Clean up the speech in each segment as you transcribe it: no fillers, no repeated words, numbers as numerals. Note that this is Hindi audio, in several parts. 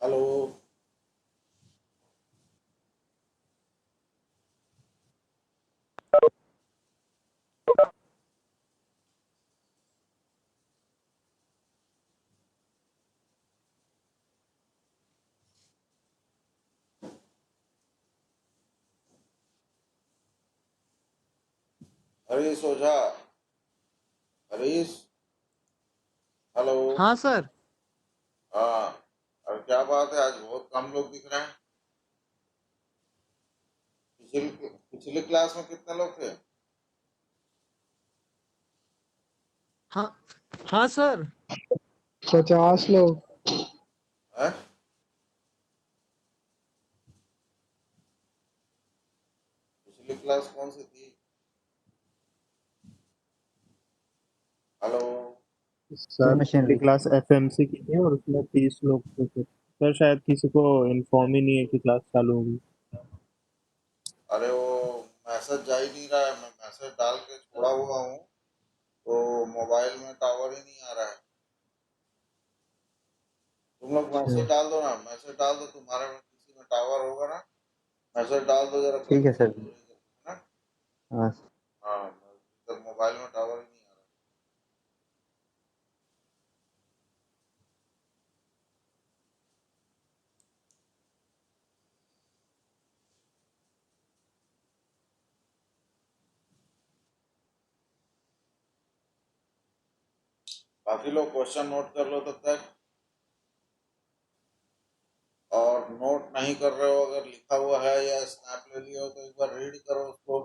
हेलो। हरीश ओझा। हरीश। हेलो। हाँ सर। हाँ। और क्या बात है, आज बहुत कम लोग दिख रहे हैं। पिछली पिछली क्लास में कितने लोग थे? हाँ हाँ सर। 50 लोग। हैं? हेलो। सर मशीनरी मेरी क्लास एफएमसी की थी और उसमें 30 लोग थे सर शायद किसी को इन्फॉर्म ही नहीं है कि क्लास चालू होगी। अरे वो मैसेज जा ही नहीं रहा है, मैं मैसेज डाल के छोड़ा हुआ हूँ तो मोबाइल में टावर ही नहीं आ रहा है। तुम लोग मैसेज डाल दो ना, मैसेज डाल दो, तुम्हारे में किसी में टावर होगा ना, मैसेज डाल दो जरा ठीक है सर। है ना। हाँ हाँ, इधर मोबाइल में टावर ही नहीं आ रहा है। बाकी लोग क्वेश्चन नोट कर लो तब तक, और नोट नहीं कर रहे हो, अगर लिखा हुआ है या स्नैप ले लिया हो तो एक बार रीड करो उसको।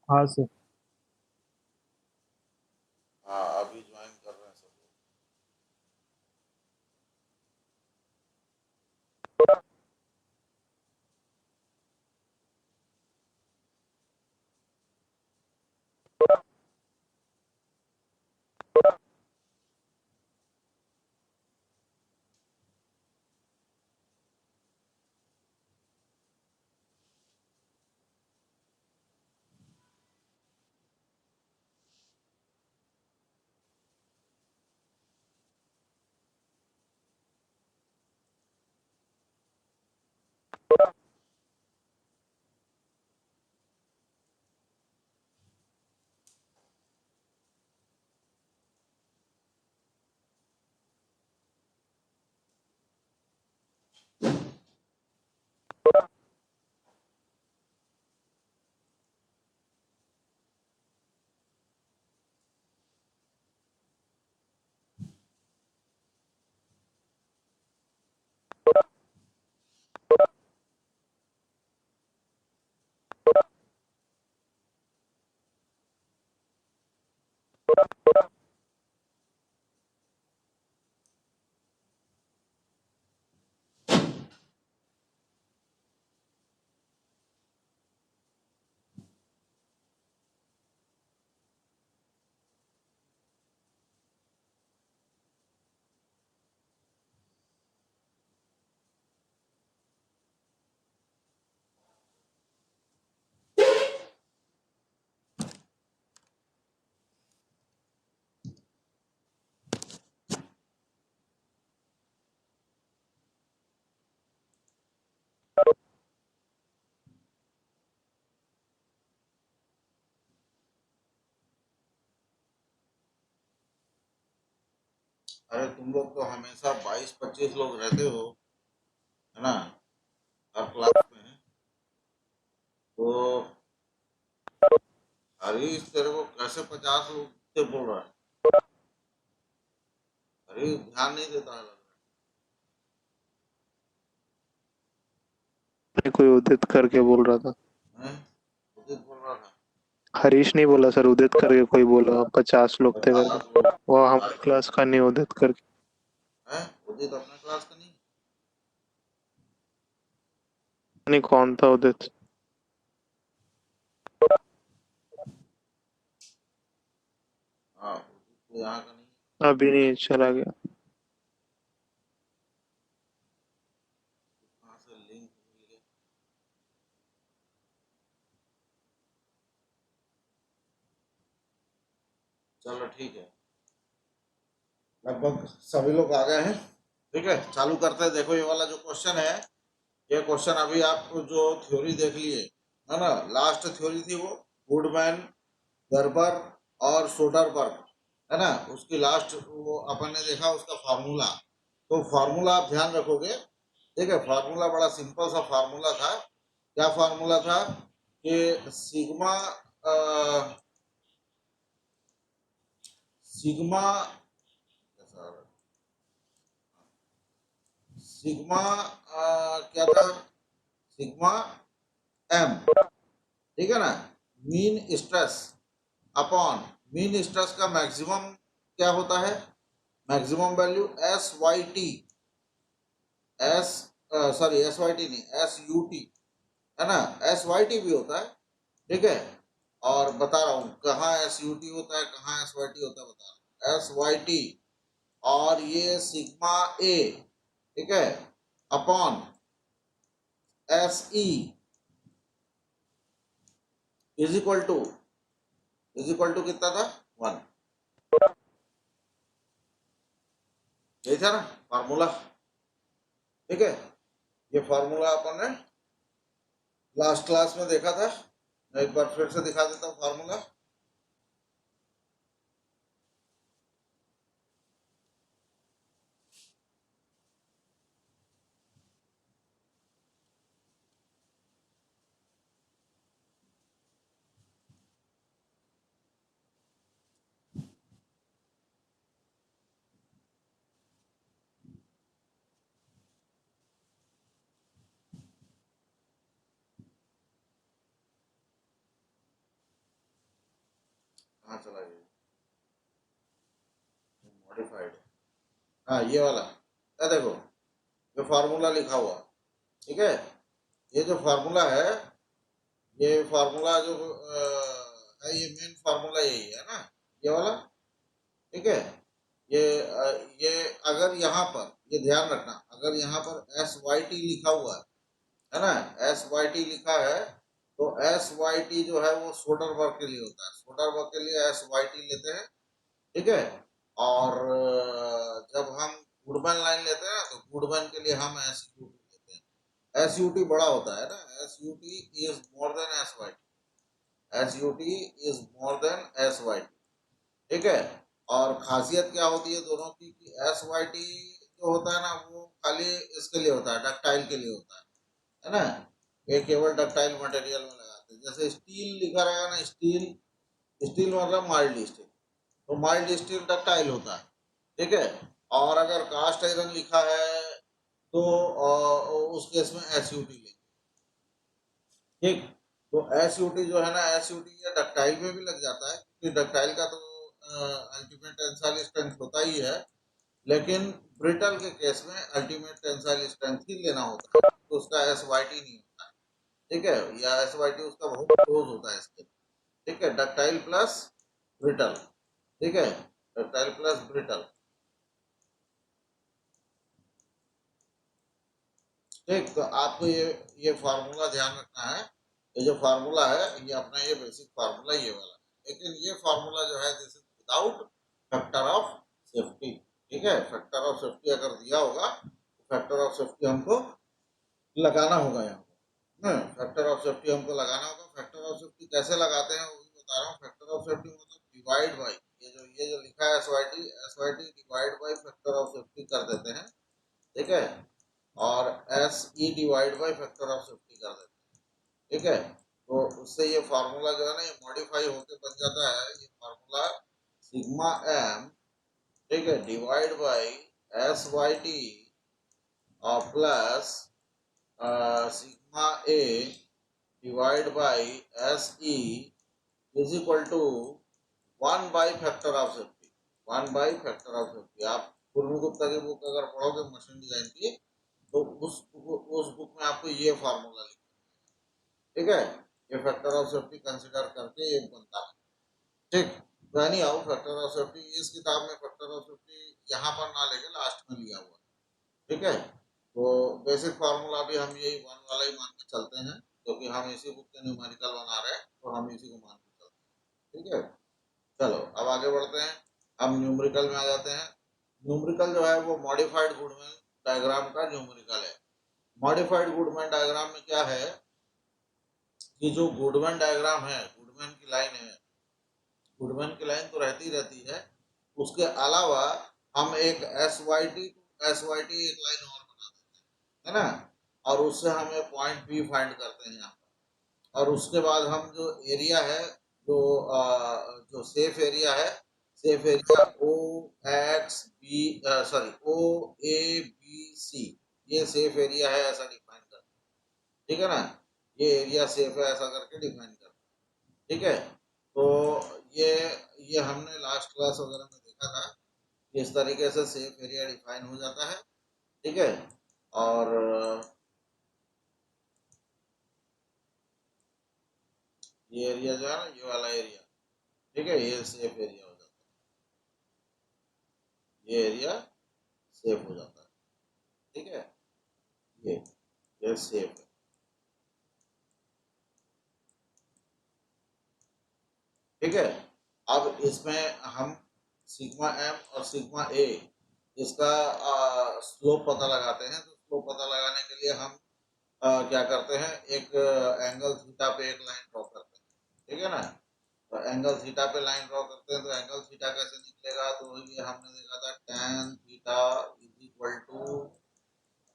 हाँ सर। हाँ, अभी ज्वाइन कर रहे हैं सब लोग। अरे तुम लोग तो हमेशा 22-25 लोग रहते हो, है ना, हर क्लास में। तो हरीश तेरे को कैसे 50 लोग से बोल रहा है? हरीश ध्यान नहीं देता है लग कोई उदित करके बोल रहा था। रहा है। उदित बोल रहा था। हरीश नहीं बोला सर, उदित करके कोई बोला 50 लोग थे करके। 50 लोग। वो हमारी क्लास का नहीं, उदित करके। है उदित अपने क्लास का नहीं? नहीं कौन था उदित। हाँ, उदित तो यहाँ का नहीं। अभी नहीं, चला गया। कहाँ से लिंक मिल गया? चलो ठीक है, लगभग सभी लोग आ गए हैं। ठीक है, चालू करते हैं। देखो ये वाला जो क्वेश्चन है, ये क्वेश्चन अभी आप जो थ्योरी देख लिए, है ना, लास्ट थ्योरी थी वो वुडमैन, गर्बर और सोडरबर्ग, है ना, उसकी लास्ट वो अपन ने देखा उसका फार्मूला। तो फार्मूला आप ध्यान रखोगे। ठीक है, फार्मूला बड़ा सिंपल सा फार्मूला था। क्या फार्मूला था कि सिग्मा सिग्मा सिग्मा क्या था, सिग्मा एम, ठीक है ना, mean stress upon mean stress का मैक्सिमम क्या होता है? Maximum value S Y T, S sorry S Y T नहीं, एस यू टी, है ना, एस वाई टी भी होता है, ठीक है। और बता रहा हूँ कहाँ एस यू टी होता है, कहाँ एस वाई टी होता है, बता रहा हूँ, एस वाई टी। और ये सिग्मा ए, ठीक है, upon S E is equal to कितना था? 1। यही था ना फार्मूला, ठीक है। ये फार्मूला अपन ने लास्ट क्लास में देखा था। मैं एक बार फिर से दिखा देता हूँ फार्मूला। कहाँ चला गया? मॉडिफाइड, हाँ ये वाला, ये देखो, ये फार्मूला लिखा हुआ, ठीक है। ये जो फार्मूला है, ये फार्मूला जो है, ये मेन फार्मूला यही है ना, ये वाला, ठीक है। ये ये अगर यहाँ पर ये ध्यान रखना, अगर यहाँ पर एस वाई टी लिखा हुआ है ना, एस वाई टी लिखा है, तो एस वाई टी जो है वो सोडरबर्ग के लिए होता है, सोडरबर्ग के लिए एस वाई टी लेते हैं, ठीक है। और जब हम गुडमैन लाइन लेते हैं तो गुडमैन के लिए हम एस यू टी लेते हैं। एस यू टी बड़ा होता है ना, S U T is more than S Y T, S U T is more than S Y T, ठीक है। और खासियत क्या होती है दोनों की कि एस वाई टी जो होता है ना, वो खाली इसके लिए होता है, डक्टाइल के लिए होता है ना। ये केवल डक्टाइल मटेरियल में लगाते हैं। जैसे स्टील लिखा रहेगा ना, स्टील, स्टील मतलब माइल्ड स्टील, तो माइल्ड स्टील डक्टाइल होता है, ठीक है। और अगर कास्ट आयरन लिखा है तो उस केस में एस यू टी लेंगे, ठीक। तो एस यू टी जो है ना, एस यू टी ये डक्टाइल में भी लग जाता है, क्योंकि डक्टाइल का तो अल्टीमेट टेंसाइल स्ट्रेंथ होता ही है, लेकिन ब्रिटल के केस में अल्टीमेट टेंसाइल स्ट्रेंथ ही लेना होता है, तो उसका एस वाई टी नहीं होता है, ठीक है, या एस वाई टी उसका बहुत क्लोज होता है इसके, ठीक है। डक्टाइल प्लस ब्रिटल, ठीक है, डक्टाइल प्लस ब्रिटल, ठीक। तो आपको ये फार्मूला ध्यान रखना है। ये जो फार्मूला है, ये अपना ये बेसिक फार्मूला ये वाला है, लेकिन ये फार्मूला जो है this is without factor of safety, ठीक है। फैक्टर ऑफ सेफ्टी अगर दिया होगा तो फैक्टर ऑफ सेफ्टी हमको लगाना होगा यहाँ पर, फैक्टर ऑफ सेफ्टी हमको लगाना होगा। फैक्टर ऑफ सेफ्टी कैसे लगाते हैं वो भी बता रहा हूँ। फैक्टर ऑफ सेफ्टी मतलब डिवाइड बाई, ये जो लिखा है S Y T divide by factor of safety कर देते हैं, ठीक है। और S E divide by factor of safety कर देते हैं, ठीक है। तो उससे ये फार्मूला जो है ना, ये मॉडिफाई होके बन जाता है, ये फार्मूला सिग्मा एम, ठीक है, divide by S Y T और plus sigma A divide by S E is equal to one by factor of safety, one by factor of safety. आप पूर्वी गुप्ता की बुक अगर पढ़ोगे मशीन डिजाइन की, तो उस बुक में आपको ये फार्मूला लिखा, ठीक है। ये फैक्टर ऑफ सेफ्टी कंसिडर करके ये बनता है, ठीक। तो नहीं आओ, फैक्टर ऑफ सेफ्टी इस किताब में फैक्टर ऑफ सेफ्टी यहाँ पर ना लेके लास्ट में लिया हुआ है, ठीक है। तो बेसिक फार्मूला भी हम यही वन वाला ही मान के चलते हैं, क्योंकि हम इसी बुक के न्यूमेरिकल बना रहे हैं, तो हम इसी को मान के चलते हैं, ठीक है। चलो अब आगे बढ़ते हैं, हम न्यूमेरिकल में आ जाते हैं। न्यूमेरिकल जो है वो मॉडिफाइड गुडमैन डायग्राम का न्यूमेरिकल है। मॉडिफाइड गुडमैन डायग्राम में क्या है कि जो गुडमैन डायग्राम है, गुडमैन की लाइन है, गुडमैन की लाइन तो रहती रहती है, उसके अलावा हम एक एस वाई टी एक लाइन और बना देते हैं, है ना। और उससे हम एक पॉइंट बी फाइंड करते हैं यहाँ पर। और उसके बाद हम जो एरिया है, जो सेफ एरिया है, safe area O X B, sorry O A B C, ये सेफ एरिया है ऐसा डिफाइन करते हैं, ठीक है ना। ये एरिया सेफ है ऐसा करके डिफाइन करते हैं, ठीक है। तो ये क्लास वगैरह में देखा था कि इस तरीके से सेफ एरिया डिफाइन हो जाता है, ठीक है। और ये एरिया जो है ना, ये वाला एरिया, ठीक है, ये सेफ एरिया हो जाता है, ये एरिया सेफ हो जाता है, ठीक है। ये सेफ है, ठीक है। अब इसमें हम सिग्मा एम और सिग्मा ए इसका स्लोप पता लगाते हैं। तो स्लोप पता लगाने के लिए हम क्या करते हैं, एक एंगल थीटा पे एक लाइन ड्रॉ करते हैं, ठीक है ना। तो एंगल थीटा पे लाइन ड्रॉ करते हैं, तो एंगल थीटा कैसे निकलेगा, तो ये हमने देखा था tan theta is equal to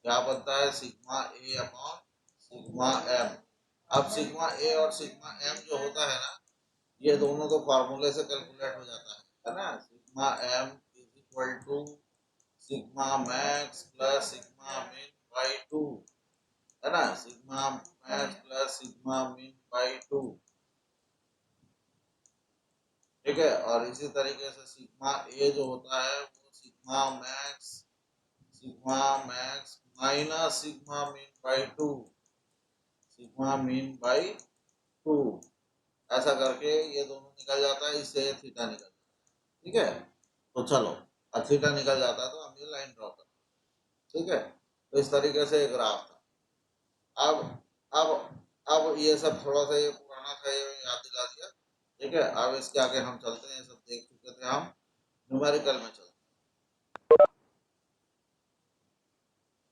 क्या बनता है, sigma A upon sigma M. अब सिग्मा ए और सिग्मा एम जो होता है ना, ये दोनों तो फार्मूले से कैलकुलेट हो जाता है ना। Sigma M is equal to sigma max plus sigma min by two, है ना, sigma max plus sigma min by two, ठीक है। और इसी तरीके से सिग्मा ए जो होता है वो sigma max minus sigma min by to, sigma min by to, ऐसा करके ये दोनों निकल जाता है, इससे थीटा निकल जाता है, ठीक है। तो चलो, अब थीटा निकल जाता है तो हम ये लाइन ड्रॉ करते हैं, ठीक है। तो इस तरीके से एक ग्राफ था। अब ये सब थोड़ा सा ये पुराना था, ये याद दिला दिया, ठीक है। अब इसके आगे हम चलते हैं, ये सब देख चुके थे हम, न्यूमेरिकल में चलते हैं।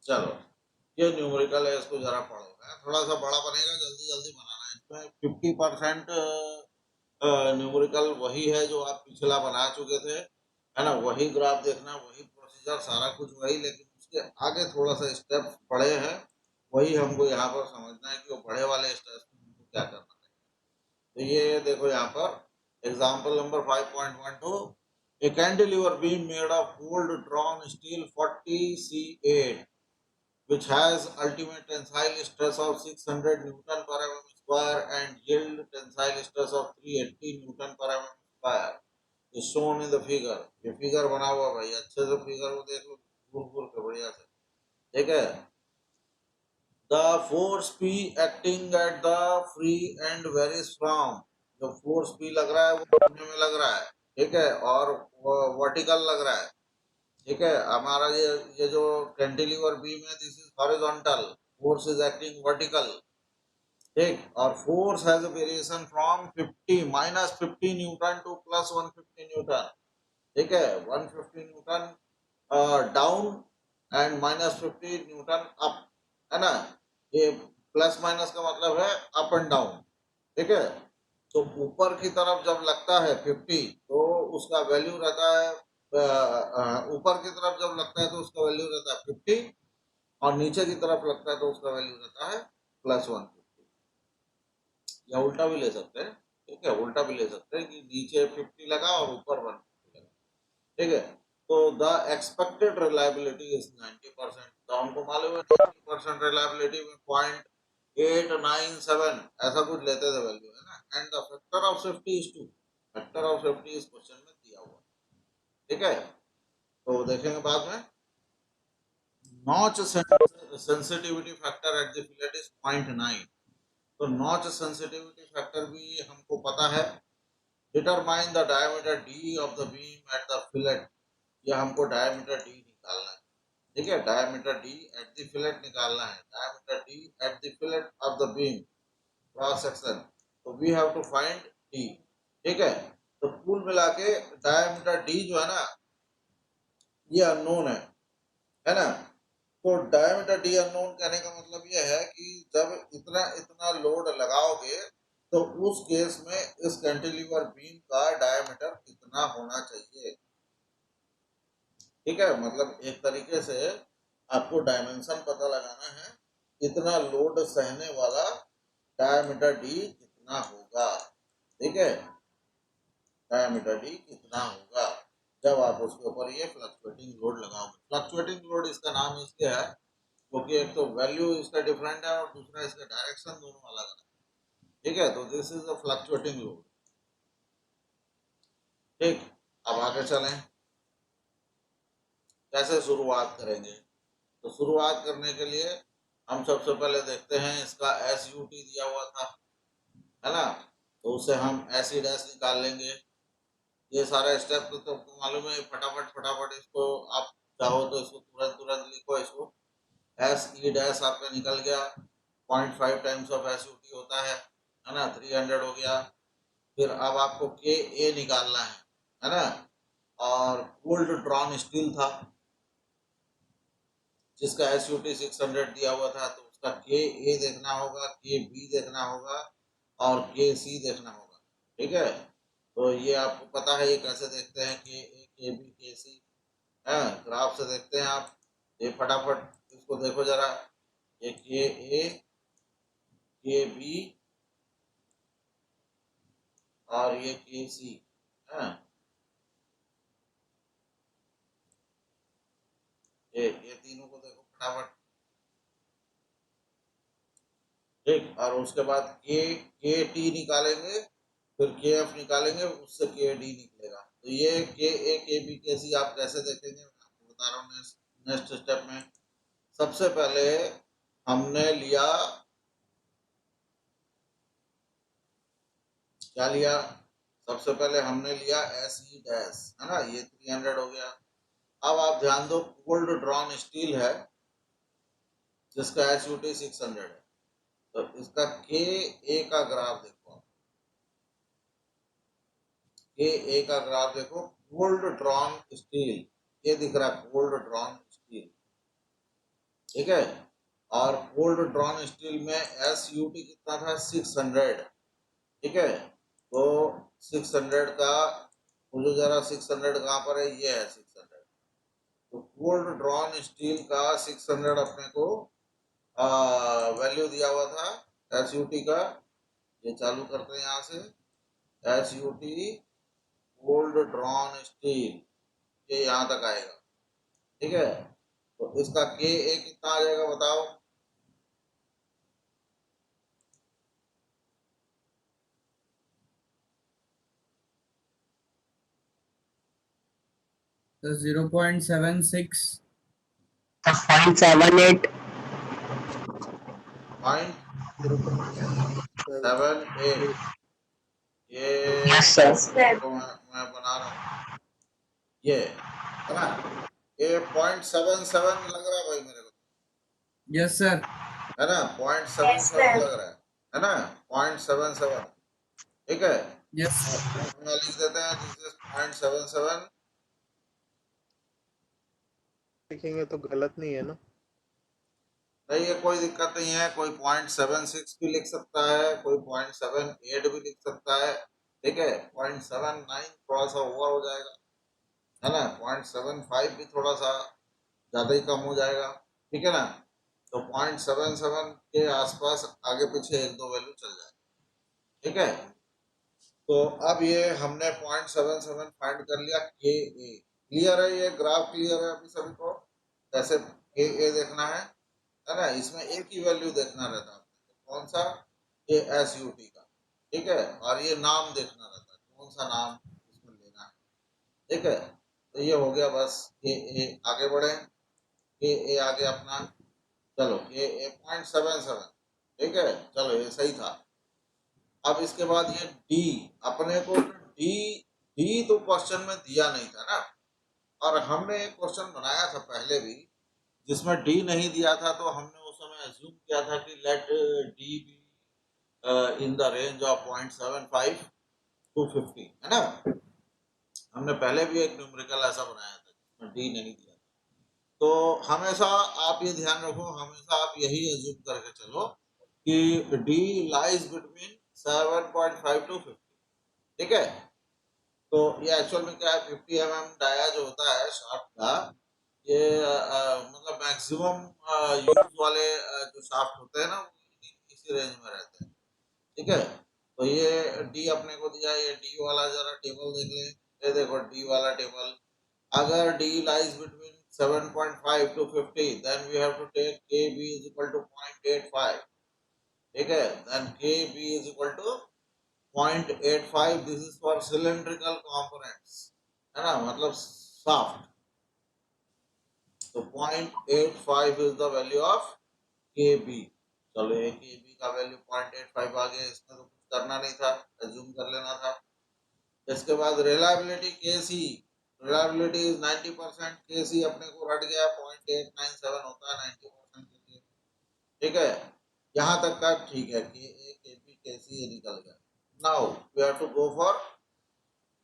चलो, ये न्यूमेरिकल है, इसको जरा पढ़ो, है थोड़ा सा बड़ा बनेगा, जल्दी जल्दी बनाना है। इसमें 50% न्यूमेरिकल वही है जो आप पिछला बना चुके थे, है ना, वही ग्राफ देखना, वही प्रोसीजर, सारा कुछ वही, लेकिन उसके आगे थोड़ा सा स्टेप बड़े हैं, वही हमको यहाँ पर समझना है कि वो बड़े वाले स्टेप्स में हमको क्या करना है। तो ये देखो यहाँ पर example number 5.12, A cantilever beam made of cold drawn steel 40 C8 which has ultimate tensile stress of 600 Newton per mm square and yield tensile stress of 380 Newton per mm square is shown in the figure। ये फिगर बना हुआ भाई, अच्छे से फिगर को देख लो, घूर घूर के बढ़िया से, ठीक है। The force P acting at the free end varies from, जो फोर्स P लग रहा है वो कोने में लग रहा है, ठीक है, और वर्टिकल लग रहा है, ठीक है। हमारा ये जो कैंटिलीवर बीम है, this is horizontal, force is acting vertical, ठीक। और force has a variation from 50 -50 newton to +150 newton, ठीक है। 150 newton down and -50 newton up, है ना। ये प्लस माइनस का मतलब है अप एंड डाउन, ठीक है। तो ऊपर की तरफ जब लगता है 50 तो उसका वैल्यू रहता है, ऊपर की तरफ जब लगता है तो उसका वैल्यू रहता है 50, और नीचे की तरफ लगता है तो उसका वैल्यू रहता है +150, या उल्टा भी ले सकते हैं, ठीक है, उल्टा भी ले सकते हैं कि नीचे 50 लगा और ऊपर 150 लगा, ठीक है। तो द एक्सपेक्टेड रिलायबिलिटी इज 90%, तो हमको मालूम है 90% रिलायबिलिटी में 0.897 ऐसा कुछ लेते थे वैल्यू, है ना। And the factor of safety is 2, factor of safety इस क्वेश्चन में दिया हुआ, ठीक है। तो देखेंगे बाद में। Notch sensitivity factor at the fillet is 0.9, तो नॉच सेंसिटिविटी फैक्टर भी हमको पता है। Determine the diameter D of the beam at the fillet, ये हमको डायमीटर डी निकालना है, ठीक है। Diameter D at the fillet निकालना है, diameter D at the fillet of the beam cross section, तो we have to find D, ठीक है। तो कुल मिला के डायमीटर डी जो है ना, ये अननोन है ना। तो डायमीटर डी अननोन कहने का मतलब ये है कि जब इतना इतना लोड लगाओगे तो उस केस में इस कैंटिलीवर बीम का डायमीटर कितना होना चाहिए, ठीक है। मतलब एक तरीके से आपको डायमेंशन पता लगाना है, इतना लोड सहने वाला डायमीटर डी कितना होगा, ठीक है, डायमीटर डी कितना होगा जब आप उसके ऊपर ये फ्लक्चुएटिंग लोड लगाओगे। फ्लक्चुएटिंग लोड इसका नाम इसलिए है क्योंकि एक तो वैल्यू इसका डिफरेंट है और दूसरा इसका डायरेक्शन दोनों अलग है, ठीक है। तो this is a fluctuating load, ठीक। अब आगे चलें, कैसे शुरुआत करेंगे? तो शुरुआत करने के लिए हम सबसे पहले देखते हैं इसका एस यू टी दिया हुआ था, है ना? तो उससे हम एस ई डैश निकाल लेंगे। ये सारा स्टेप तो तुमको मालूम है, फटाफट फटाफट इसको आप चाहो तो इसको तुरंत तुरंत लिखो। इसको एस ई डैश आपका निकल गया, 0.5 times of S U T होता है ना? 300 हो गया। फिर अब आपको के ए निकालना है ना? और कोल्ड ड्रॉन स्टील था जिसका एस यू टी 600 दिया हुआ था, तो उसका के ए देखना होगा, के बी देखना होगा और के सी देखना होगा। ठीक है, तो ये आपको पता है ये कैसे देखते हैं, के ए के बी के सी, है ग्राफ से देखते हैं आप। ये फटाफट इसको देखो जरा, ये के ए के बी और ये के सी है, ये तीनों को देखो फटाफट। ठीक, और उसके बाद के टी निकालेंगे, फिर के एफ निकालेंगे, उससे के डी निकलेगा। तो ये के ए के बी के सी आप कैसे देखेंगे, मैं आपको बता रहा हूँ नेक्स्ट स्टेप में। सबसे पहले हमने लिया, क्या लिया? सबसे पहले हमने लिया एस ई डैश, है ना? ये 300 हो गया। अब आप ध्यान दो, कोल्ड ड्रॉन स्टील है जिसका एस यू टी 600 है, तो इसका के ए का ग्राफ देखो, के ए का ग्राफ देखो, कोल्ड ड्रॉन स्टील, ये दिख रहा है कोल्ड ड्रॉन स्टील। ठीक है, और कोल्ड ड्रॉन स्टील में एस यू टी कितना था? 600। ठीक है, तो 600 का मुझे जरा 600 कहाँ पर है? ये है 600। तो कोल्ड ड्रॉन स्टील का 600 अपने को वैल्यू दिया हुआ था एस यू टी का। ये चालू करते हैं यहाँ से, S U T cold drawn steel, ये यहाँ तक आएगा। ठीक है, तो इसका के ए कितना आ जाएगा बताओ? तो 0.76। 0.78. 0.78। ये Yes, sir. तो मैं बना रहा हूँ, ये है ना? ये 0.77 लग रहा है भाई मेरे को, यस सर। है ना? 0.77 लग रहा है ना? 0.77। ठीक है, यस मैं लिख देते हैं, दिस इज 0.77। लिखेंगे तो गलत नहीं है ना? नहीं, ये कोई दिक्कत नहीं है, कोई 0.76 भी लिख सकता है, कोई 0.78 भी लिख सकता है। ठीक है, 0.79 थोड़ा सा ओवर हो जाएगा, है ना? 0.75 भी थोड़ा सा ज्यादा ही कम हो जाएगा। ठीक है ना? तो 0.77 के आसपास आगे पीछे एक दो वैल्यू चल जाए। ठीक है, तो अब ये हमने 0.77 फाइंड कर लिया के ए। क्लियर है? ये ग्राफ क्लियर है अभी सभी को? कैसे के ए देखना है ना? इसमें एक ही वैल्यू देखना रहता है, कौन सा? ये एस यू टी का। ठीक है, और ये नाम देखना रहता है, कौन सा नाम इसमें लेना है। ठीक है, तो ये हो गया बस के ए। आगे बढ़े, के ए आ गया अपना, चलो के ए 0.77। ठीक है, चलो ये सही था। अब इसके बाद ये डी, अपने को डी, डी तो क्वेश्चन में दिया नहीं था ना, और हमने एक क्वेश्चन बनाया था पहले भी जिसमें डी नहीं दिया था, तो हमने उस समय अज्यूम किया था कि let D B in the range of 0.75 to 50, है ना? हमने पहले भी एक न्यूमेरिकल ऐसा बनाया था जिसमें डी नहीं दिया। तो हमेशा आप ये ध्यान रखो, हमेशा आप यही अज्यूम करके चलो कि डी लाइज बिटवीन 7.5 टू 50। ठीक है, तो ये एक्चुअल में क्या है, 50 mm डाया जो होता है शाफ्ट का, ये मतलब मैक्सिमम यूज वाले जो शाफ्ट होते हैं ना, वो इसी रेंज में रहते हैं। ठीक है, तो ये डी अपने को दिया, ये डी वाला जरा टेबल देख ले, ये देखो डी वाला टेबल। अगर D lies between 7.5 to 50, then we have to take K B is equal to 0.85। ठीक है, then K B is equal to 0.85। This is for cylindrical components. है ना, मतलब शाफ्ट। तो 0.85 is the value of K B. चलो ये के बी का वैल्यू 0.85 आ गया, इसमें तो कुछ करना नहीं था, एज्यूम कर लेना था। इसके बाद रिलायबिलिटी के सी, रिलायबिलिटी इज 90%, के सी अपने को रट गया, 0.897 होता है 90% के लिए। ठीक है, यहाँ तक का ठीक है, के ए के बी के सी ये निकल गया। Now we have to go for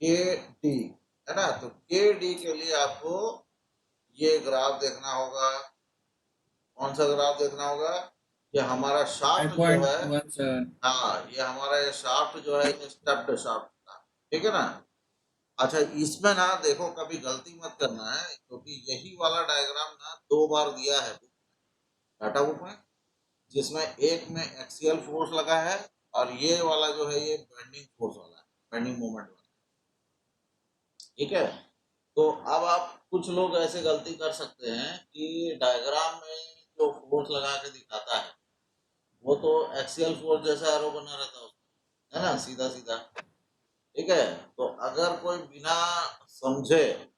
K D, है ना। तो के डी के लिए आपको ये ग्राफ देखना होगा। कौन सा ग्राफ देखना होगा? ये हमारा शाफ्ट जो है, 5.17. हाँ ये हमारा ये शाफ्ट जो है ये स्टेप्ड शाफ्ट था, ठीक है ना। अच्छा इसमें ना देखो कभी गलती मत करना है, क्योंकि यही वाला डायग्राम ना 2 बार दिया है डाटा बुक में, जिसमें एक में एक्सियल फोर्स लगा है और ये वाला जो है ये बेंडिंग फोर्स वाला है, बेंडिंग मोमेंट वाला। ठीक है, तो अब आप कुछ लोग ऐसे गलती कर सकते हैं कि डायग्राम में जो फोर्स लगा के दिखाता है वो तो एक्सियल फोर्स जैसा एरो बना रहता है उसमें, है ना, सीधा सीधा। ठीक है, तो अगर कोई बिना समझे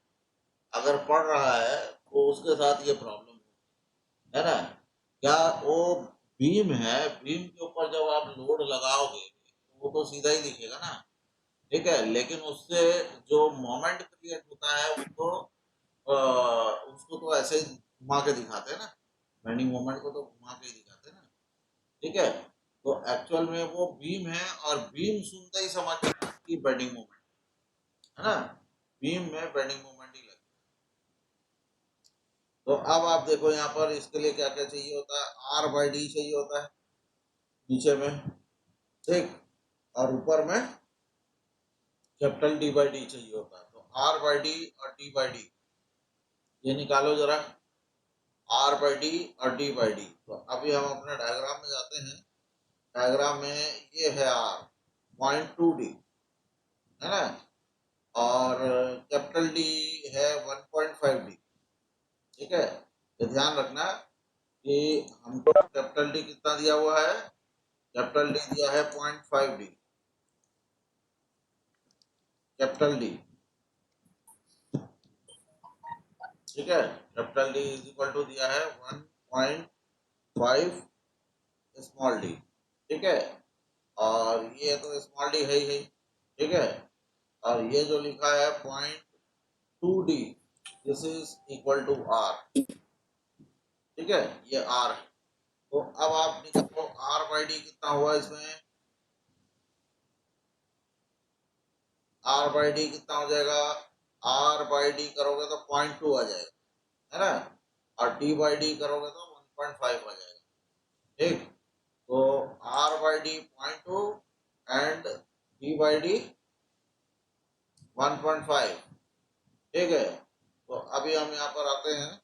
अगर पढ़ रहा है तो उसके साथ ये प्रॉब्लम है ना। क्या वो बीम है, बीम के ऊपर जब आप लोड लगाओगे तो वो तो सीधा ही दिखेगा ना। ठीक है, लेकिन उससे जो मोमेंट क्रिएट होता है वो तो उसको तो ऐसे ही घुमा के दिखाते हैं ना, बेंडिंग मोमेंट को तो घुमा के ही दिखाते हैं ना। ठीक है, तो एक्चुअल में वो बीम है और बीम सुनते ही समझ कि बेंडिंग मोमेंट, है ना, बीम में बेंडिंग मोमेंट ही लगता है। तो अब आप देखो यहाँ पर इसके लिए क्या क्या चाहिए होता है, आर बाई डी चाहिए होता है नीचे में, ठीक, और ऊपर में कैपिटल डी बाई डी चाहिए होता है। तो आर बाई डी और डी बाई डी ये निकालो जरा, आर बाई डी और डी बाई डी। तो अभी हम अपने डायग्राम में जाते हैं। डायग्राम में ये है आर 0.2 डी, है ना, और कैपिटल डी है 1.5 डी। ठीक है, तो ध्यान रखना कि हमको कैपिटल डी कितना दिया हुआ है, कैपिटल डी दिया है 0.5 डी, कैपिटल डी। ठीक है, capital D is equal to दिया है 1.5 स्मॉल डी। ठीक है, और ये तो स्मॉल डी है ही, ठीक है, और ये जो लिखा है 0.2 D, this is equal to R. ठीक है, ये आर है। तो अब आप निकालो आर बाई डी कितना हुआ इसमें, आर बाई डी कितना हो जाएगा, आर बाई डी करोगे तो 0.2 आ जाएगा, है ना, और डी बाई डी करोगे तो 1.5 आ जाएगा। ठीक, तो R by D 0.2 and D by D 1.5। ठीक है, तो अभी हम यहाँ पर आते हैं,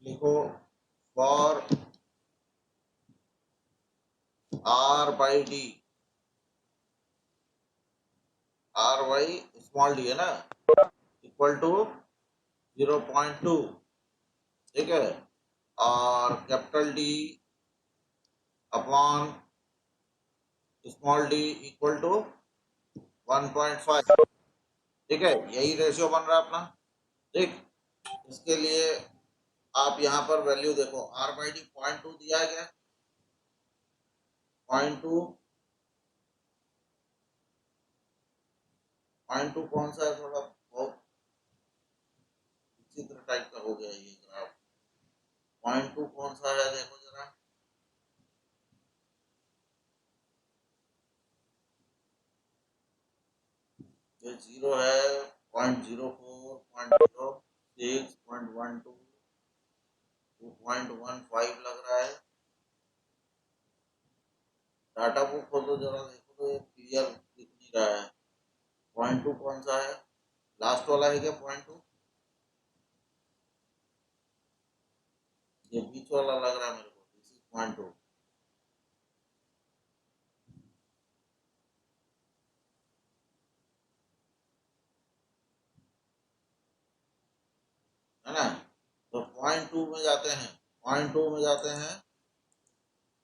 लिखो for R by D, R by small D है ना, इक्वल टू 0.2। ठीक है, और capital D upon small D equal to 1.5। ठीक है, यही रेशियो बन रहा है अपना। ठीक, इसके लिए आप यहाँ पर वैल्यू देखो, आर बाई डी 0.2 दिया गया, 0.2, 0.2 कौन सा है, थोड़ा बहुत विचित्र टाइप का हो गया ये ग्राफ। 0.2 कौन सा है देखो जरा, ये 0 है, 0.04, 0.06, 0.12, 2.15 लग रहा है। डाटा बुक खोलो जरा, देखो तो ये क्लियर दिख नहीं रहा है। 0.2 कौन सा है, लास्ट वाला है क्या 0.2, ये बीच वाला लग रहा है मेरे को, दिस इज 0.2, है ना। तो 0.2 में जाते हैं, 0.2 में जाते हैं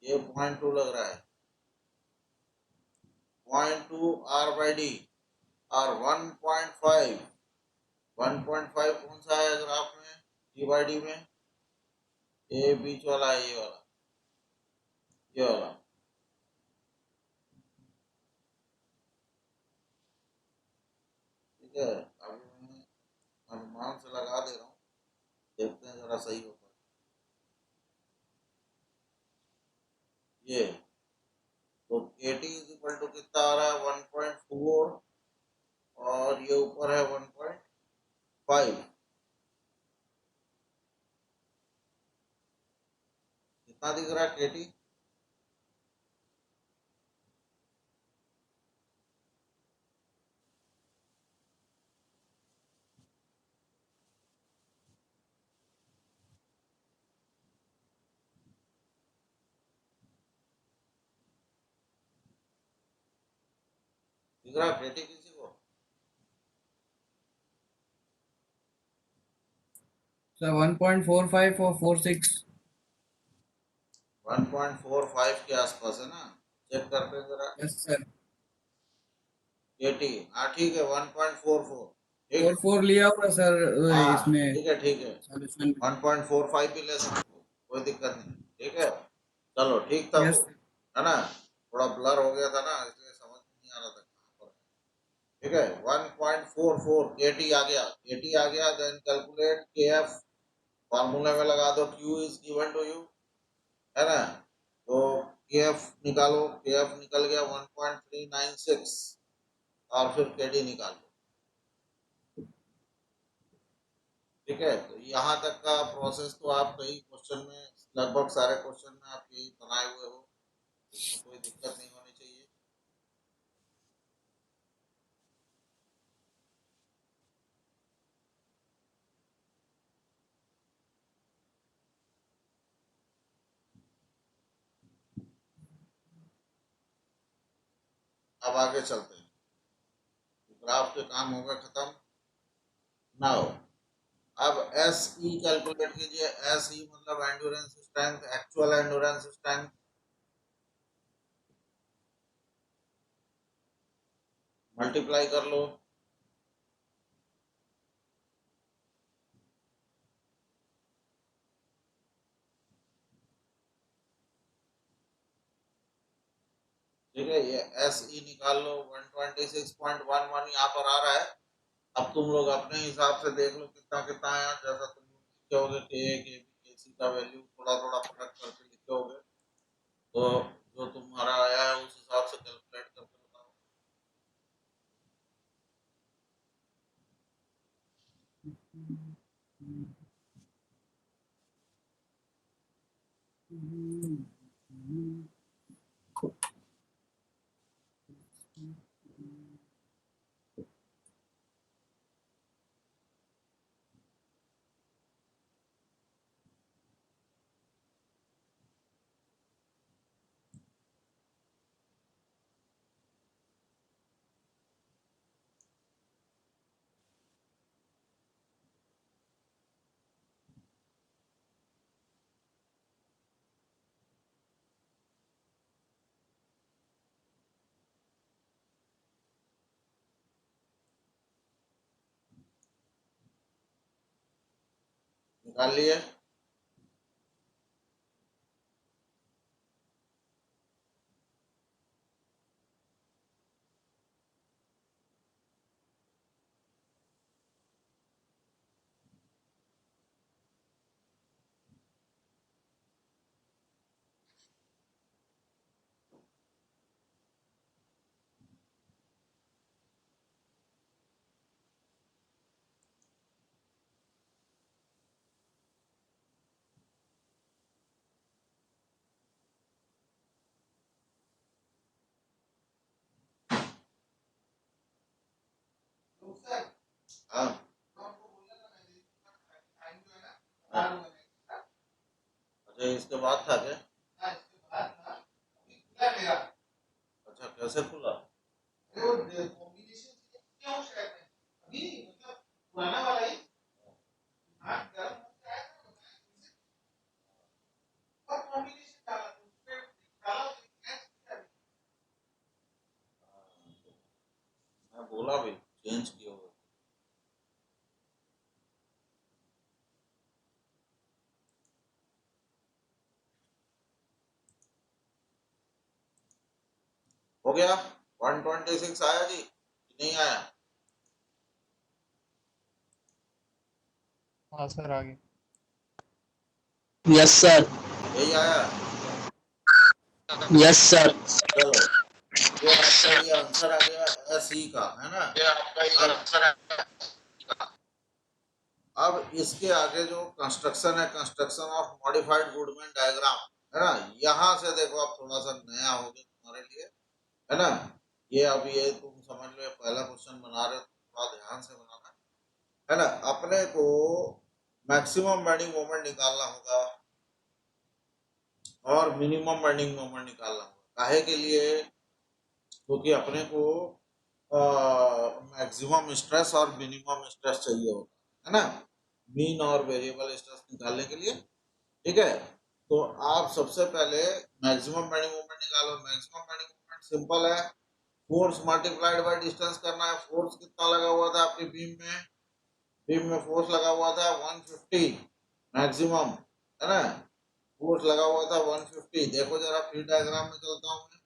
ये 0.2 लग रहा है, 0.2 R by D और 1.5, 1.5 कौन सा है ग्राफ में, D by D में? ये बीच वाला है, ये वाला। ठीक है, अभी मैं अनुमान से लगा दे रहा हूँ, देखते हैं जरा सही होता है। ये तो KT इज इक्वल टू कितना आ रहा है, 1.4 और ये ऊपर है 1.5। कितना दिख रहा है KT? दिख रहा है KT किसी को? सर 1.45 और 46। 1.45 के आसपास है ना, चेक करते हैं जरा। Yes sir. KT, हाँ ठीक है, 1.44। ठीक, 4 लिया हुआ सर हाँ इसमें ठीक है, सॉल्यूशन। 1.45 भी ले सकते हो, कोई दिक्कत नहीं। ठीक है, चलो ठीक था वो, यस। है ना, थोड़ा ब्लर हो गया था ना, इसलिए समझ नहीं आ रहा था कहाँ पर। ठीक है, 1.44 KT आ गया, KT आ गया, देन कैलकुलेट KF, फॉर्मूले में लगा दो, Q is given to you, है ना, तो KF निकालो, KF निकल गया 1.396 और फिर KD निकाल लो। ठीक है, तो यहाँ तक का प्रोसेस तो आप कई क्वेश्चन में, लगभग सारे क्वेश्चन में आप यही बनाए हुए हो, इसमें कोई दिक्कत नहीं होनी चाहिए। अब आगे चलते हैं, ग्राफ के काम हो गए खत्म। नाउ अब SE कैलकुलेट कीजिए। SE मतलब endurance strength, actual endurance strength, multiply कर लो। ठीक है, ये SE निकाल लो, 126.11 यहाँ पर आ रहा है। अब तुम लोग अपने हिसाब से देख लो कितना कितना है, जैसा तुम लोग लिखे होगे के बी के सी का वैल्यू थोड़ा थोड़ा फर्क करके लिखे होगे, तो जो तुम्हारा आया है उस हिसाब से कैलकुलेट करके बताओ। निकाल लिए? हाँ, अच्छा इसके बाद था क्या? अच्छा, कैसे खुला? बोला भी चेंज किया हुआ। हो गया 126 आया जी कि नहीं आया? हाँ सर आगे। Yes sir. यही आया। Yes sir. चलो ये आपका ये आंसर आ गया सी का, है ना। अब इसके आगे जो कंस्ट्रक्शन है, construction of modified Goodman diagram, है ना, यहाँ से देखो आप थोड़ा सा नया हो गया तुम्हारे लिए, है ना। ये अब ये तुम समझ लो, पहला क्वेश्चन बना रहे हो तो थोड़ा ध्यान से बनाना, है ना। अपने को मैक्सिमम बेंडिंग मोमेंट निकालना होगा और मिनिमम बेंडिंग मोमेंट निकालना होगा। काहे के लिए? क्योंकि अपने को मैक्सिमम स्ट्रेस और मिनिमम स्ट्रेस चाहिए होता है ना, मीन और वेरिएबल स्ट्रेस निकालने के लिए। ठीक है, तो आप सबसे पहले मैक्सिमम बेंडिंग मोमेंट निकालो। मैक्सिमम बेंडिंग मोमेंट सिंपल है, फोर्स मल्टीप्लाइड बाय डिस्टेंस करना है। फोर्स कितना लगा हुआ था आपकी बीम में? बीम में फोर्स लगा हुआ था 150 मैक्सिमम, है ना। फोर्स लगा हुआ था 150। देखो जरा फिर डायग्राम में चलता हूँ मैं।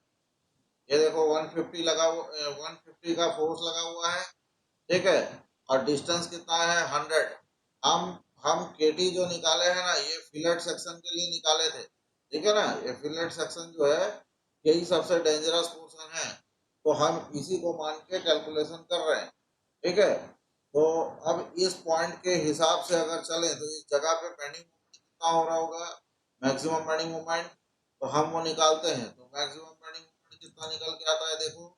ये देखो 150 लगा हुआ, 150 का फोर्स लगा हुआ है, ठीक है। और डिस्टेंस कितना है? 100। हम केटी जो निकाले हैं ना, ये फिलेट सेक्शन के लिए निकाले थे, ठीक है ना। ये फिलेट सेक्शन जो है यही सबसे डेंजरस पोर्शन है, तो हम इसी को मान के कैलकुलेशन कर रहे हैं, ठीक है। तो अब इस पॉइंट के हिसाब से अगर चले तो इस जगह पे बेंडिंग मोमेंट कितना हो रहा होगा? मैक्सिमम बेंडिंग मोमेंट, तो हम वो निकालते हैं। तो मैक्सिमम बेंडिंग मोमेंट कितना निकल के आता है देखो,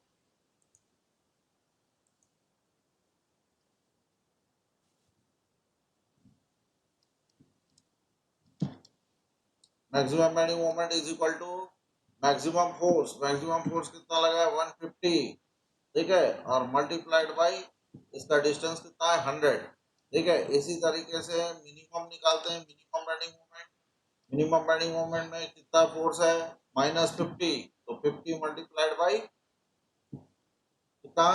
maximum bending moment is equal to maximum force. Maximum force कितना लगा है? 150, ठीक है, और मल्टीप्लाइड बाई इसका डिस्टेंस कितना है? 100, ठीक है। इसी तरीके से मिनिमम निकालते हैं, minimum bending moment. Minimum bending moment में कितना फोर्स है? -50, तो 50 मल्टीप्लाइड बाई कितना?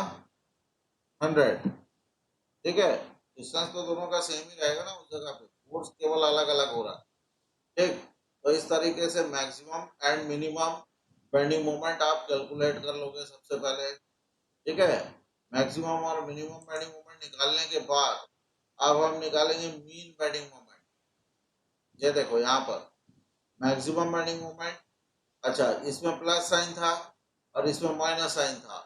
100, ठीक है। डिस्टेंस तो दोनों का सेम ही रहेगा ना उस जगह पे, फोर्स केवल अलग अलग हो रहा है, ठीक। तो इस तरीके से maximum and minimum bending moment आप कैलकुलेट कर लोगे सबसे पहले, ठीक है। मैक्सिमम और मिनिमम बेंडिंग मोमेंट निकालने के बाद अब हम निकालेंगे मीन बेंडिंग मोमेंट। ये देखो यहाँ पर मैक्सिमम बेंडिंग मोमेंट, अच्छा इसमें प्लस साइन था और इसमें माइनस साइन था,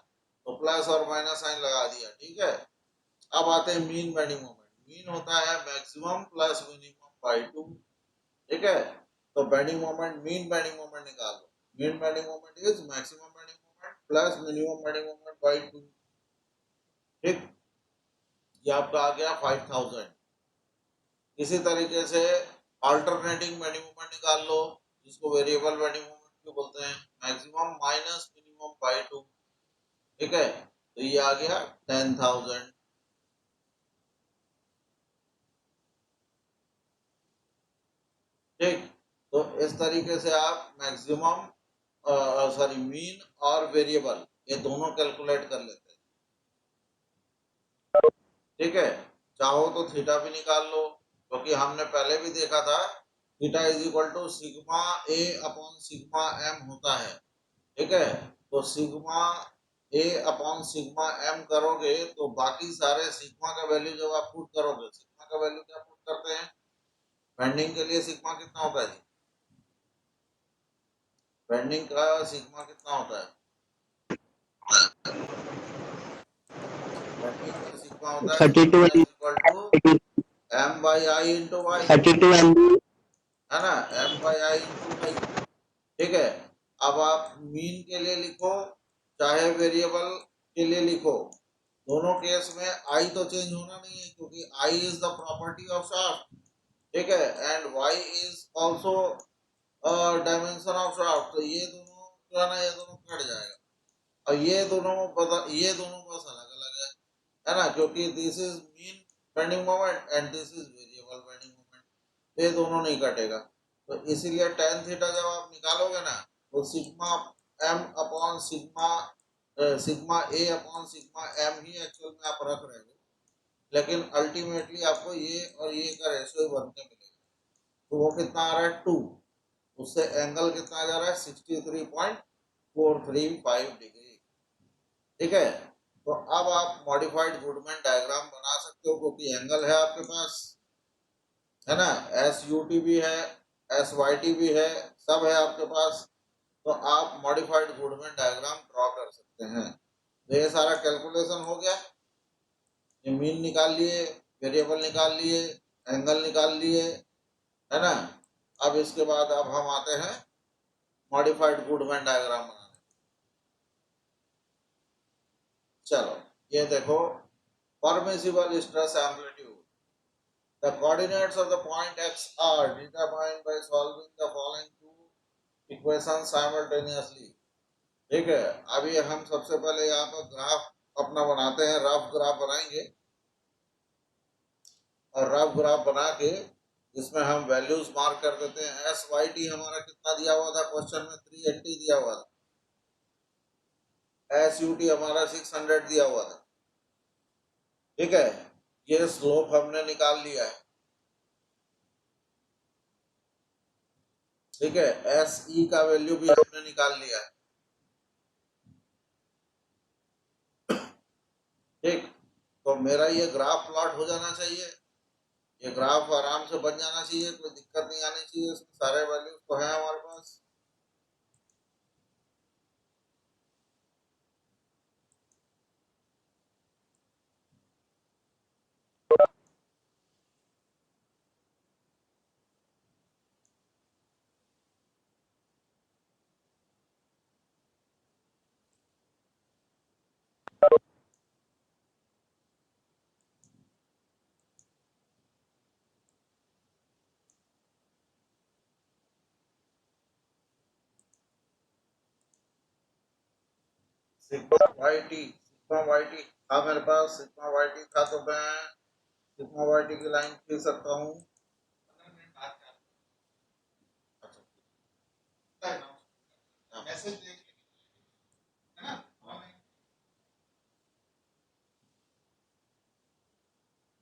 तो प्लस और माइनस साइन लगा दिया, ठीक है। अब आते हैं मीन बेंडिंग मोमेंट। मीन होता है मैक्सिमम प्लस मिनिमम बाई 2, ठीक है। तो bending moment, mean bending moment निकाल लो। Mean bending moment is maximum bending moment plus minimum bending moment by 2, ठीक। ये आपका आ गया 5000। इसी तरीके से अल्टरनेटिंग बेंडिंग मोमेंट निकाल लो, जिसको वेरिएबल बेंडिंग मोमेंट भी बोलते हैं। मैक्सिमम माइनस मिनिमम बाई 2, ठीक है। तो ये आ गया 10,000, ठीक। तो इस तरीके से आप मैक्सिमम, सॉरी, मीन और वेरिएबल ये दोनों कैलकुलेट कर लेते हैं, ठीक है। चाहो तो थीटा भी निकाल लो, क्योंकि हमने पहले भी देखा था theta is equal to sigma A upon sigma M होता है, ठीक है। तो sigma A upon sigma M करोगे तो बाकी सारे सिग्मा का वैल्यू जब आप पुट करोगे, सिग्मा का वैल्यू क्या पुट करते हैं? बेंडिंग के लिए सिग्मा कितना होता है जी? बेंडिंग का सिग्मा कितना होता है? बेंडिंग का सिग्मा होता है 32 sigma is equal to M by I into Y, 32 MB। है ना, M by I into Y, ठीक है। अब आप मीन के लिए लिखो चाहे वेरिएबल के लिए लिखो, दोनों केस में आई तो चेंज होना नहीं है, क्योंकि I is the property of shaft, ठीक है, and Y is also dimension of shaft. तो ये दोनों जो है ना, ये दोनों कट जाएगा, और ये दोनों बस अलग अलग है ना, क्योंकि this is mean bending moment and this is variable bending moment, ये दोनों नहीं कटेगा। तो इसीलिए tan थीटा जब आप निकालोगे ना, तो sigma M upon sigma sigma A upon sigma M ही एक्चुअल में आप रख रहे हो, लेकिन अल्टीमेटली आपको ये और ये का रेशियो बन के मिलेगा। तो वो कितना आ रहा है 2, उससे एंगल कितना आ जा रहा है 63.435 डिग्री। ठीक है, तो अब आप मॉडिफाइड गुडमैन डायग्राम बना सकते हो, क्योंकि एंगल है आपके पास, है ना, एस यू टी भी है, एस वाई टी भी है, सब है आपके पास। तो आप मॉडिफाइड गुडमैन डायग्राम ड्रॉ कर सकते हैं। तो ये सारा कैलकुलेशन हो गया, ये मीन निकाल लिए, वेरिएबल निकाल लिए, एंगल निकाल लिए, है ना। अब इसके बाद अब हम आते हैं मॉडिफाइड गुडमैन डायग्राम बनाने। चलो ये देखो, permissible stress amplitude. The coordinates of the point x are determined by solving the following two equations simultaneously. ठीक है, अभी हम सबसे पहले यहाँ पर ग्राफ अपना बनाते हैं, रफ ग्राफ बनाएंगे, और रफ ग्राफ बना के इसमें हम वैल्यूज मार्क कर देते हैं। एस वाई टी हमारा कितना दिया हुआ था क्वेश्चन में, 380 दिया हुआ था। एस यू टी हमारा 600 दिया हुआ था। ठीक है, ये स्लोप हमने निकाल लिया है। ठीक है, एस ई का वैल्यू भी हमने निकाल लिया है। ठीक, तो मेरा ये ग्राफ प्लॉट हो जाना चाहिए, ये ग्राफ आराम से बन जाना चाहिए, कोई दिक्कत नहीं आनी चाहिए, इसमें सारे वैल्यूज तो हैं हमारे पास। सिग्मा वाई टी था मेरे पास, सिग्मा वाई टी था, तो मैं सिग्मा वाई टी की लाइन खींच सकता हूँ।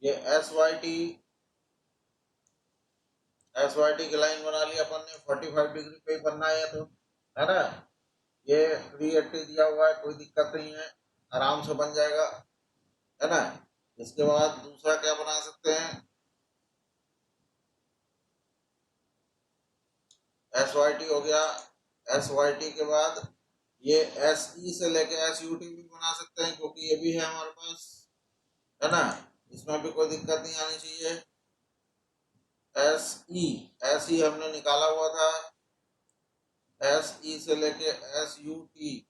ये एस वाई टी की लाइन बना ली अपन ने, 45 डिग्री पे ही बनना है तो, है ना। ये 380 दिया हुआ है, कोई दिक्कत नहीं है, आराम से बन जाएगा, है ना। इसके बाद दूसरा क्या बना सकते हैं, एस वाई टी हो गया। एस वाई टी के बाद ये एस ई से लेके एस यू टी भी बना सकते हैं, क्योंकि ये भी है हमारे पास, है ना, इसमें भी कोई दिक्कत नहीं आनी चाहिए। एस ई हमने निकाला हुआ था, एस ई से लेके एस यू टी,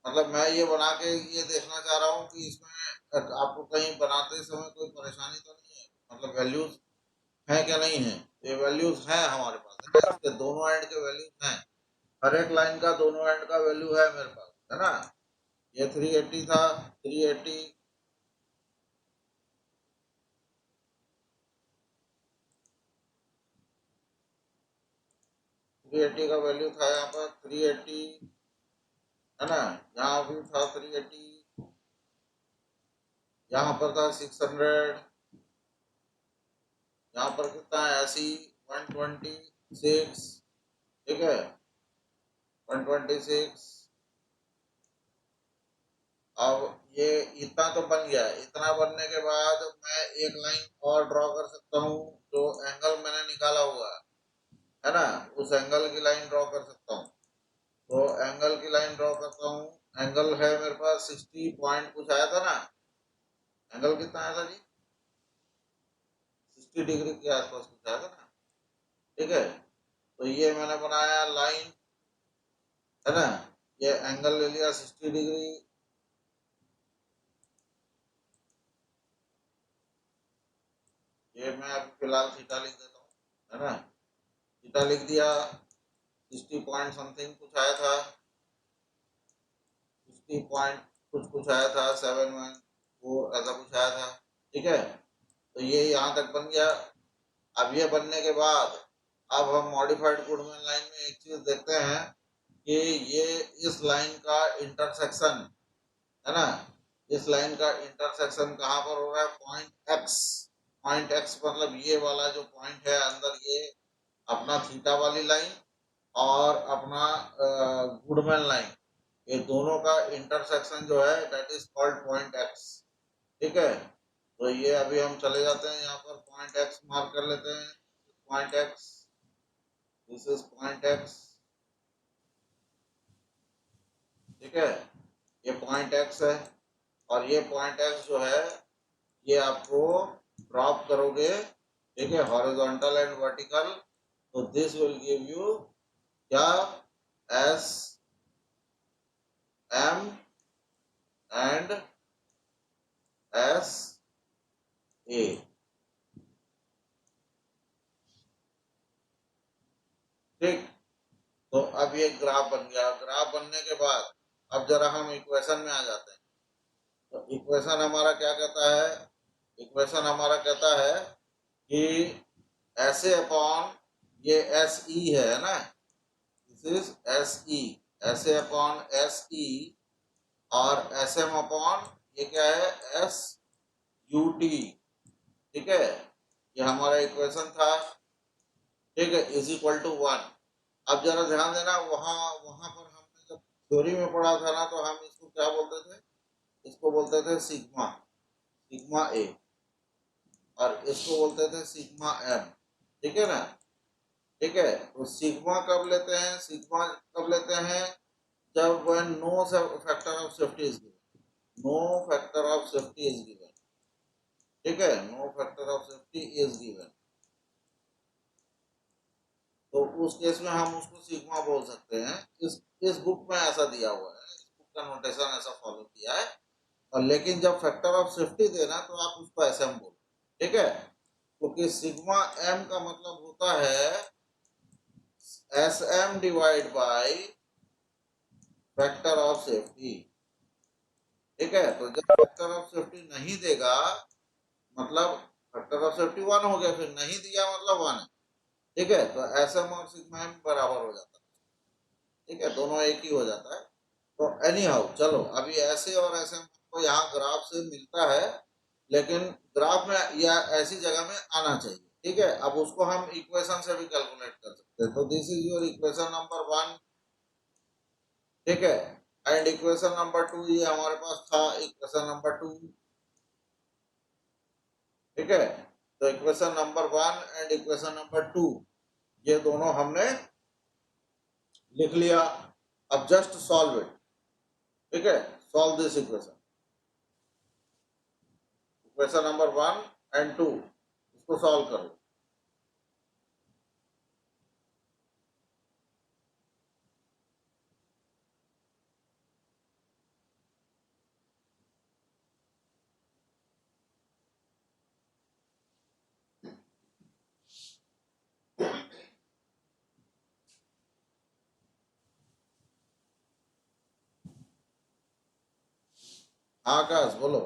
मतलब मैं ये बना के ये देखना चाह रहा हूँ कि इसमें आपको कहीं बनाते समय कोई परेशानी तो नहीं है, मतलब वैल्यूज हैं क्या नहीं है। ये वैल्यूज हैं हमारे पास, है ना, इसके दोनों एंड के वैल्यूज हैं, हर एक लाइन का दोनों एंड का वैल्यू है मेरे पास, है ना। ये 380 था, 380, का वैल्यू था यहाँ पर 380, है ना। यहाँ भी था 380, यहाँ पर था 600, यहाँ पर कितना है ऐसी 126। ठीक है, 126। अब ये इतना तो बन गया, इतना बनने के बाद मैं एक लाइन और ड्रॉ कर सकता हूँ, जो एंगल मैंने निकाला हुआ है ना, उस एंगल की लाइन ड्रॉ कर सकता हूँ। तो एंगल की लाइन ड्रॉ करता हूँ, एंगल है मेरे पास 60 पॉइंट कुछ आया था ना, एंगल कितना आया था जी, 60 डिग्री के आसपास कुछ आया था ना। ठीक है, तो ये मैंने बनाया लाइन, है ना, ये एंगल ले लिया 60 डिग्री। ये मैं अभी फिलहाल थीटा लिख देता हूँ, है ना, थीटा लिख दिया, 60 पॉइंट समथिंग कुछ आया था, 60 पॉइंट कुछ आया था, 714 ऐसा कुछ आया था। ठीक है, तो ये यहाँ तक बन गया। अब ये बनने के बाद अब हम मॉडिफाइड गुडमैन लाइन में एक चीज देखते हैं कि ये इस लाइन का इंटरसेक्शन है ना, इस लाइन का इंटरसेक्शन कहाँ पर हो रहा है, पॉइंट एक्स मतलब ये वाला जो पॉइंट है अंदर, ये अपना थीटा वाली लाइन और अपना गुडमैन लाइन, ये दोनों का इंटरसेक्शन जो है that is called point x. ठीक है, तो ये अभी हम चले जाते हैं, यहाँ पर पॉइंट एक्स मार्क कर लेते हैं, point x, this is point x. ठीक है, ये पॉइंट एक्स है और ये पॉइंट एक्स जो है ये आपको ड्रॉप करोगे, ठीक है, हॉरिजॉन्टल एंड वर्टिकल, तो दिस विल गिव यू क्या, S M and S A. ठीक, तो अब ये ग्राफ बन गया। ग्राफ बनने के बाद अब जरा हम इक्वेशन में आ जाते हैं। तो इक्वेशन हमारा क्या कहता है, इक्वेशन हमारा कहता है कि ऐसे अपॉन ये एस ई है ना, दिस इज एस ई, ऐसे अपॉन एस ई और एस एम अपॉन ये क्या है, एस यू टी। ठीक है, ये हमारा इक्वेशन था। ठीक है, इज इक्वल टू 1। अब जरा ध्यान देना, वहां वहां पर हमने जब थ्योरी में पढ़ा था ना, तो हम इसको क्या बोलते थे, इसको बोलते थे सिग्मा, सिग्मा ए, और इसको बोलते थे सिग्मा एम। ठीक है ना, ठीक है, तो सिग्मा कब लेते हैं, सिग्मा कब लेते हैं, जब when no factor of safety is given, no factor of safety is given। ठीक है, no factor of safety is given, तो उस केस में हम उसको सिग्मा बोल सकते हैं। इस बुक में ऐसा दिया हुआ है, इस बुक का नोटेशन ऐसा फॉलो किया है। और लेकिन जब फैक्टर ऑफ सेफ्टी देना तो आप उसको एस एम बोलो। ठीक है, क्योंकि सिग्मा एम का मतलब होता है S M divide by factor of safety. ठीक है, तो जब फैक्टर ऑफ सेफ्टी नहीं देगा मतलब फैक्टर ऑफ सेफ्टी 1 हो गया, फिर नहीं दिया मतलब 1 है। ठीक है, तो एस एम और सिग्मा एम बराबर हो जाता है। ठीक है, दोनों एक ही हो जाता है। तो एनी हाउ चलो, अभी ऐसे और ऐसे हमको यहाँ ग्राफ से मिलता है, लेकिन ग्राफ में या ऐसी जगह में आना चाहिए। ठीक है, अब उसको हम इक्वेशन से भी कैलकुलेट कर सकते हैं। तो this is your equation number 1। ठीक है, एंड इक्वेशन नंबर 2 ये हमारे पास था, इक्वेशन नंबर 2। ठीक है, तो equation number 1 and equation number 2 ये दोनों हमने लिख लिया। अब जस्ट सॉल्व इट। ठीक है, solve this equation, equation number 1 and 2 इसको सॉल्व करो। हाँ आकाश बोलो।